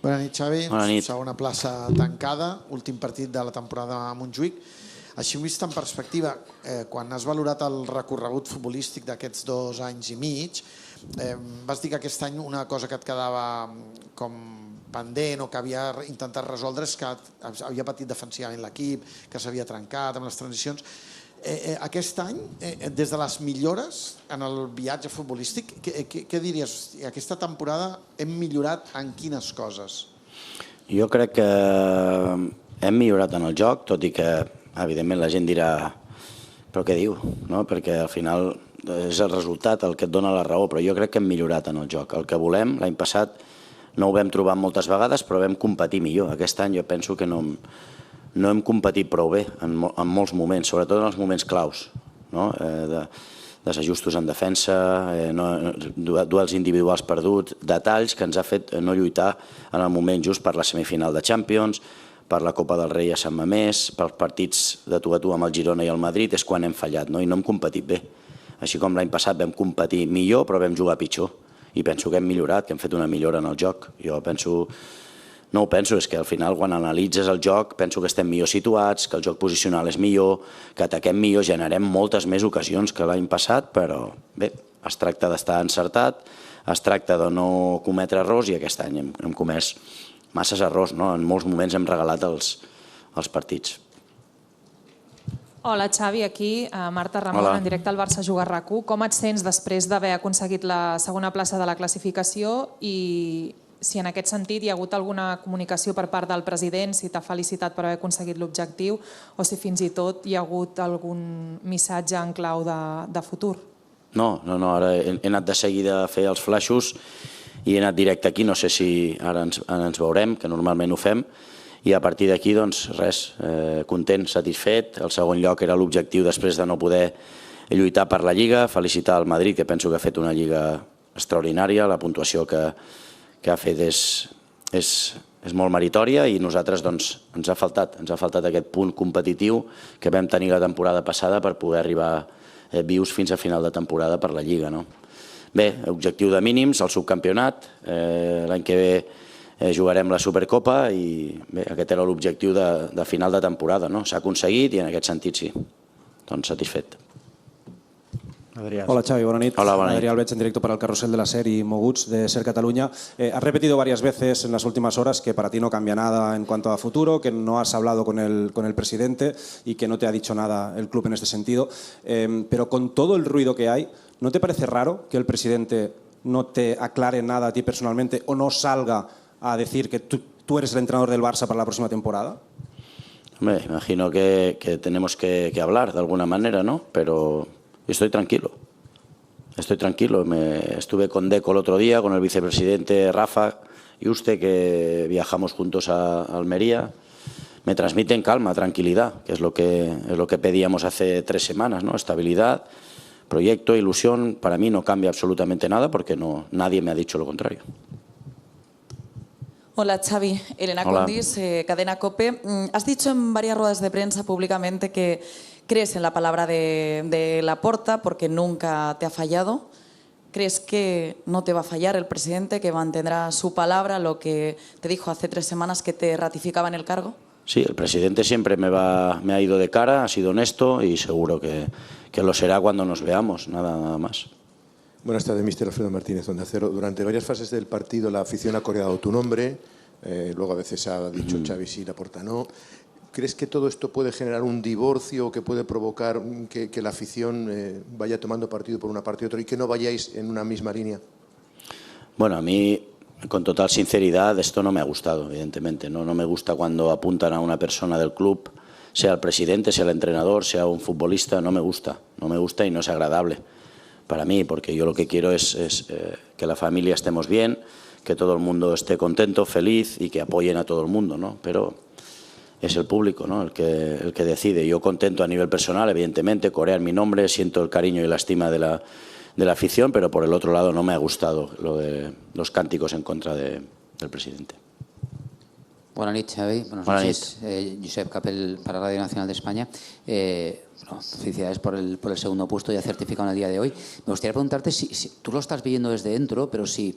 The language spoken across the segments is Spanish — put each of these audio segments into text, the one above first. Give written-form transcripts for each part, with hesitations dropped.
Bona nit, Xavi. Bona nit. Segona plaça tancada, últim partit de la temporada a Montjuïc. Així vist en perspectiva, quan has valorat el recorregut futbolístic d'aquests 2 anys i mig, vas dir que aquest any una cosa que et quedava com pendent o que havia intentat resoldre és que havia patit defensivament l'equip, que s'havia trencat amb les transicions. Aquest any, des de les millores en el viatge futbolístic, què diries? Aquesta temporada hem millorat en quines coses? Jo crec que hem millorat en el joc, tot i que, evidentment, la gent dirà però què diu? Perquè al final és el resultat el que et dona la raó, però jo crec que hem millorat en el joc. El que volem, l'any passat no ho vam trobar moltes vegades, però vam competir millor. Aquest any jo penso que no hem competit prou bé en molts moments, sobretot en els moments claus, desajustos en defensa, duels individuals perduts, detalls que ens ha fet no lluitar en el moment just per la semifinal de Champions, per la Copa del Rei a Sant Mamés, pels partits de tu a tu amb el Girona i el Madrid, és quan hem fallat, i no hem competit bé. Així com l'any passat vam competir millor, però vam jugar pitjor. I penso que hem millorat, que hem fet una millora en el joc. Jo penso... No ho penso, és que al final quan analitzes el joc penso que estem millor situats, que el joc posicional és millor, que ataquem millor, generem moltes més ocasions que l'any passat, però bé, es tracta d'estar encertat, es tracta de no cometre errors i aquest any hem comès masses errors, en molts moments hem regalat els partits. Hola Xavi, aquí Marta Ramon, en directe al Barça Juga RAC1. Com et sents després d'haver aconseguit la segona plaça de la classificació i si en aquest sentit hi ha hagut alguna comunicació per part del president, si t'ha felicitat per haver aconseguit l'objectiu o si fins i tot hi ha hagut algun missatge en clau de futur? No, ara he anat de seguida a fer els flaixos i he anat directe aquí, no sé si ara ens veurem, que normalment ho fem, i a partir d'aquí, doncs res, content, satisfet. El segon lloc era l'objectiu després de no poder lluitar per la Lliga, felicitar el Madrid, que penso que ha fet una Lliga extraordinària, la puntuació que ha fet és molt meritòria i nosaltres ens ha faltat aquest punt competitiu que vam tenir la temporada passada per poder arribar vius fins a final de temporada per la Lliga. Bé, objectiu de mínims, el subcampionat, l'any que ve jugarem la Supercopa i bé, aquest era l'objectiu de final de temporada. S'ha aconseguit i en aquest sentit sí, doncs satisfet. Hola Xavi, buenas noches. Hola, buenas noches. Adrián Albech en directo para el Carrusel de la SER y Moguts de SER Cataluña. Has repetido varias veces en las últimas horas que para ti no cambia nada en cuanto a futuro, que no has hablado con el presidente y que no te ha dicho nada el club en este sentido. Pero con todo el ruido que hay, ¿no te parece raro que el presidente no te aclare nada a ti personalmente o no salga a decir que tú eres el entrenador del Barça para la próxima temporada? Hombre, imagino que tenemos que hablar de alguna manera, ¿no? Pero estoy tranquilo. Estuve con Deco el otro día, con el vicepresidente Rafa y usted, que viajamos juntos a Almería. Me transmiten calma, tranquilidad, que es lo que pedíamos hace 3 semanas, ¿no? Estabilidad, proyecto, ilusión. Para mí no cambia absolutamente nada porque nadie me ha dicho lo contrario. Hola Xavi, Elena Condis, Cadena COPE. Has dicho en varias ruedas de prensa públicamente que crees en la palabra de Laporta porque nunca te ha fallado. ¿Crees que no te va a fallar el presidente, que mantendrá su palabra, lo que te dijo hace 3 semanas que te ratificaba en el cargo? Sí, el presidente siempre me ha ido de cara, ha sido honesto y seguro que lo será cuando nos veamos, nada más. Buenas tardes, míster Alfredo Martínez, Onda Cero. Durante varias fases del partido la afición ha coreado tu nombre, luego a veces ha dicho Xavi sí, Laporta no. ¿Crees que todo esto puede generar un divorcio, que puede provocar que la afición vaya tomando partido por una parte y otra y que no vayáis en una misma línea? Bueno, a mí, con total sinceridad, esto no me ha gustado, evidentemente. No me gusta cuando apuntan a una persona del club, sea el presidente, sea el entrenador, sea un futbolista, no me gusta y no es agradable para mí, porque yo lo que quiero es que la familia estemos bien, que todo el mundo esté contento, feliz y que apoyen a todo el mundo, ¿no? Pero es el público, ¿no? el que decide. Yo contento a nivel personal, evidentemente, corean mi nombre, siento el cariño y la estima de la afición, pero por el otro lado no me ha gustado lo de los cánticos en contra del presidente. Bona nit, Xavi. Buenas noches. Josep Capel para Radio Nacional de España. Felicidades por el segundo puesto ya certificado en el día de hoy. Me gustaría preguntarte si tú lo estás viendo desde dentro, pero si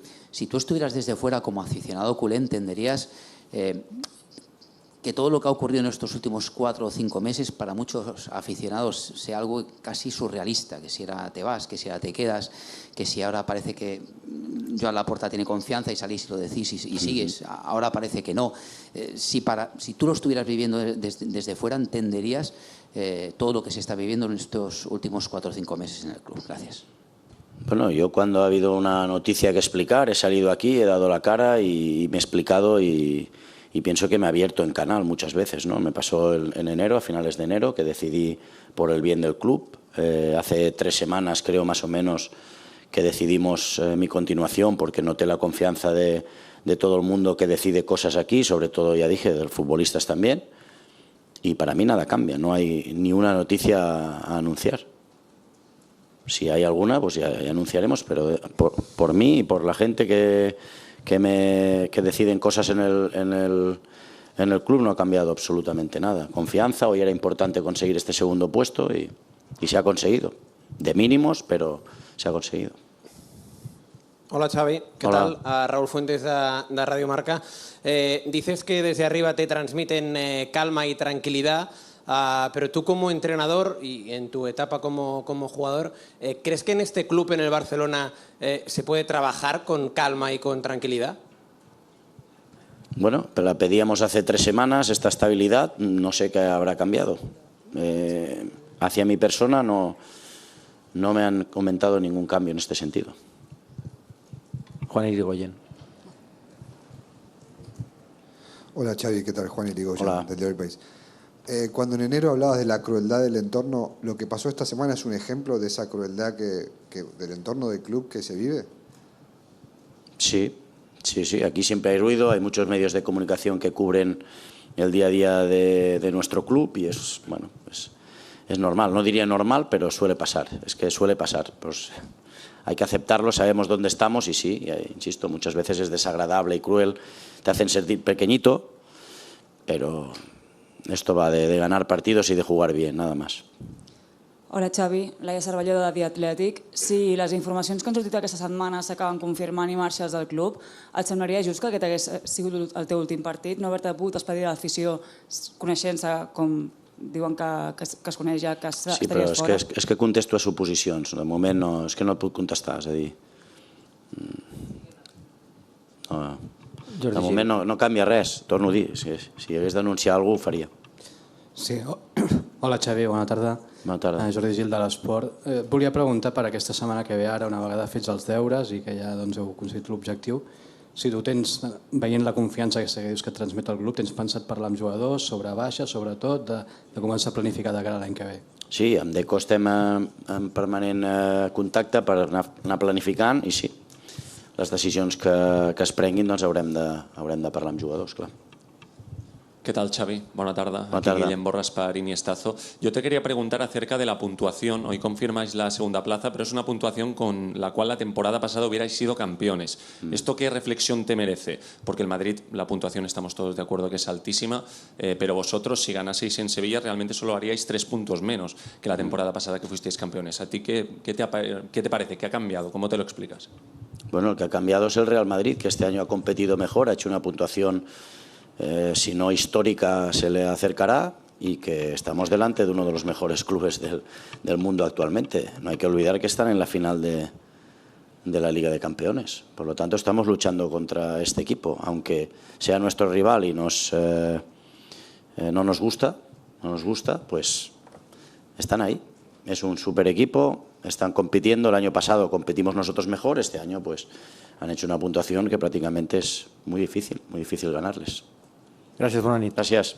tú estuvieras desde fuera como aficionado culé, entenderías que todo lo que ha ocurrido en estos últimos 4 o 5 meses para muchos aficionados sea algo casi surrealista, que si ahora te vas, que si ahora te quedas, que si ahora parece que Joan Laporta tiene confianza y salís y lo decís y sigues, ahora parece que no. Si tú lo estuvieras viviendo desde fuera, entenderías todo lo que se está viviendo en estos últimos 4 o 5 meses en el club. Gracias. Bueno, yo cuando ha habido una noticia que explicar, he salido aquí, he dado la cara y me he explicado y pienso que me he abierto en canal muchas veces, ¿no? Me pasó en enero, a finales de enero, que decidí por el bien del club. Hace 3 semanas, creo, más o menos, que decidimos mi continuación porque noté la confianza de todo el mundo que decide cosas aquí, sobre todo, ya dije, de los futbolistas también. Y para mí nada cambia, no hay ni una noticia a anunciar. Si hay alguna, pues ya anunciaremos, pero por mí y por la gente que deciden cosas en el club no ha cambiado absolutamente nada. Confianza, hoy era importante conseguir este segundo puesto y se ha conseguido. De mínimos, pero se ha conseguido. Hola Xavi, ¿qué Hola. tal? Raúl Fuentes de Radio Marca. Dices que desde arriba te transmiten calma y tranquilidad, pero tú como entrenador y en tu etapa como jugador, ¿crees que en este club, en el Barcelona, se puede trabajar con calma y con tranquilidad? Bueno, la pedíamos hace 3 semanas, esta estabilidad, no sé qué habrá cambiado. Hacia mi persona no me han comentado ningún cambio en este sentido. Juan Irigoyen. Hola Xavi, ¿qué tal? Juan Irigoyen, Hola. del Diario El País. Cuando en enero hablabas de la crueldad del entorno, ¿lo que pasó esta semana es un ejemplo de esa crueldad del entorno del club que se vive? Sí, aquí siempre hay ruido, hay muchos medios de comunicación que cubren el día a día de nuestro club y es normal, no diría normal, pero suele pasar, es que suele pasar. Pues hay que aceptarlo, sabemos dónde estamos y sí, insisto, muchas veces es desagradable y cruel, te hacen sentir pequeñito, pero esto va de ganar partidos y de jugar bien, nada más. Hola Xavi, Laia Cervelló de The Athletic. Si les informacions que han sortit aquesta setmana s'acaben confirmant i marxes del club, et semblaria just que aquest hagués sigut el teu últim partit, no haver-te pogut despedir de l'afició coneixent-se com diuen que es coneix ja, que Sí, però estaries fora? és que contesto a suposicions, de moment no, és que no et puc contestar, és a dir... De moment no canvia res, torno a dir, si hagués d'anunciar alguna cosa ho faria. Sí. Hola Xavi, bona tarda. Bona tarda. Jordi Gil de l'Esport. Volia preguntar per aquesta setmana que ve ara, una vegada fets els deures i que ja heu aconseguit l'objectiu, si tu tens, veient la confiança que dius que et transmet el club, tens pensat parlar amb jugadors sobre baixes, sobretot, de començar a planificar de cara a l'any que ve? Sí, amb Deco estem en permanent contacte per anar planificant i sí, les decisions que es prenguin doncs haurem de parlar amb jugadors, clar. ¿Qué tal, Xavi? Buena tarde. Buena Aquí tarde. Guillem Borras para Iniestazo. Yo te quería preguntar acerca de la puntuación. Hoy confirmáis la segunda plaza, pero es una puntuación con la cual la temporada pasada hubierais sido campeones. ¿Esto qué reflexión te merece? Porque el Madrid, la puntuación estamos todos de acuerdo que es altísima, pero vosotros, si ganaseis en Sevilla, realmente solo haríais 3 puntos menos que la temporada pasada que fuisteis campeones. ¿A ti qué te parece? ¿Qué ha cambiado? ¿Cómo te lo explicas? Bueno, el que ha cambiado es el Real Madrid, que este año ha competido mejor, ha hecho una puntuación, si no histórica, se le acercará y que estamos delante de uno de los mejores clubes del mundo actualmente. No hay que olvidar que están en la final de la Liga de Campeones. Por lo tanto, estamos luchando contra este equipo, aunque sea nuestro rival y no nos gusta, pues están ahí. Es un super equipo, están compitiendo. El año pasado competimos nosotros mejor, este año pues han hecho una puntuación que prácticamente es muy difícil ganarles. Gràcies, bona nit. Gràcies.